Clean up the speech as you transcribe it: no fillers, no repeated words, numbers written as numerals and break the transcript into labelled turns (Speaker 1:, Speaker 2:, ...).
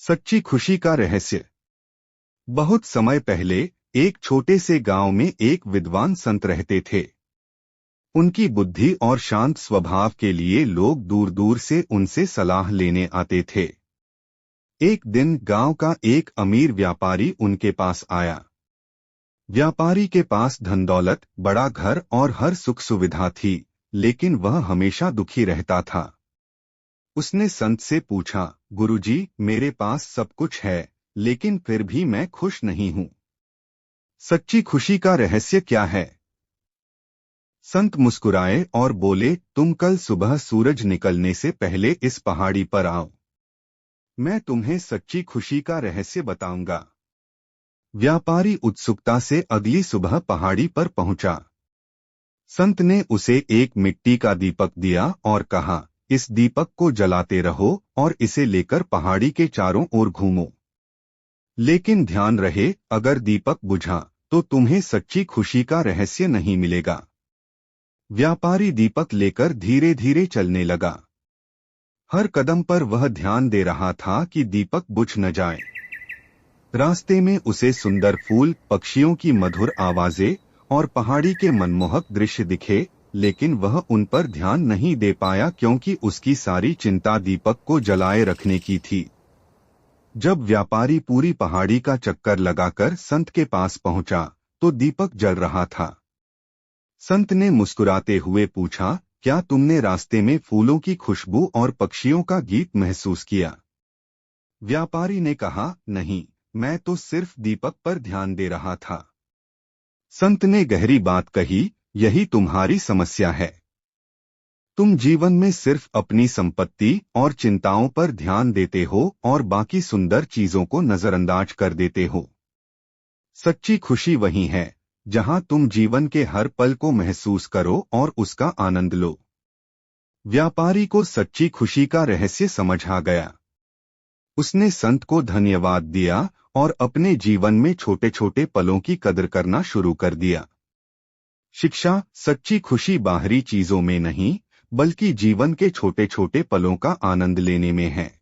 Speaker 1: सच्ची खुशी का रहस्य। बहुत समय पहले एक छोटे से गांव में एक विद्वान संत रहते थे। उनकी बुद्धि और शांत स्वभाव के लिए लोग दूर दूर से उनसे सलाह लेने आते थे। एक दिन गांव का एक अमीर व्यापारी उनके पास आया। व्यापारी के पास धन दौलत, बड़ा घर और हर सुख सुविधा थी, लेकिन वह हमेशा दुखी रहता था। उसने संत से पूछा, गुरुजी, मेरे पास सब कुछ है, लेकिन फिर भी मैं खुश नहीं हूं। सच्ची खुशी का रहस्य क्या है? संत मुस्कुराए और बोले, तुम कल सुबह सूरज निकलने से पहले इस पहाड़ी पर आओ। मैं तुम्हें सच्ची खुशी का रहस्य बताऊंगा। व्यापारी उत्सुकता से अगली सुबह पहाड़ी पर पहुंचा। संत ने उसे एक मिट्टी का दीपक दिया और कहा, इस दीपक को जलाते रहो और इसे लेकर पहाड़ी के चारों ओर घूमो। लेकिन ध्यान रहे, अगर दीपक बुझा तो तुम्हें सच्ची खुशी का रहस्य नहीं मिलेगा। व्यापारी दीपक लेकर धीरे धीरे चलने लगा। हर कदम पर वह ध्यान दे रहा था कि दीपक बुझ न जाए। रास्ते में उसे सुंदर फूल, पक्षियों की मधुर आवाजें और पहाड़ी के मनमोहक दृश्य दिखे, लेकिन वह उन पर ध्यान नहीं दे पाया क्योंकि उसकी सारी चिंता दीपक को जलाए रखने की थी। जब व्यापारी पूरी पहाड़ी का चक्कर लगाकर संत के पास पहुंचा, तो दीपक जल रहा था। संत ने मुस्कुराते हुए पूछा, क्या तुमने रास्ते में फूलों की खुशबू और पक्षियों का गीत महसूस किया? व्यापारी ने कहा, नहीं, मैं तो सिर्फ दीपक पर ध्यान दे रहा था। संत ने गहरी बात कही, यही तुम्हारी समस्या है। तुम जीवन में सिर्फ अपनी संपत्ति और चिंताओं पर ध्यान देते हो और बाकी सुंदर चीजों को नजरअंदाज कर देते हो। सच्ची खुशी वही है जहां तुम जीवन के हर पल को महसूस करो और उसका आनंद लो। व्यापारी को सच्ची खुशी का रहस्य समझ आ गया। उसने संत को धन्यवाद दिया और अपने जीवन में छोटे छोटे पलों की कदर करना शुरू कर दिया। शिक्षा, सच्ची खुशी बाहरी चीजों में नहीं, बल्कि जीवन के छोटे छोटे पलों का आनंद लेने में है।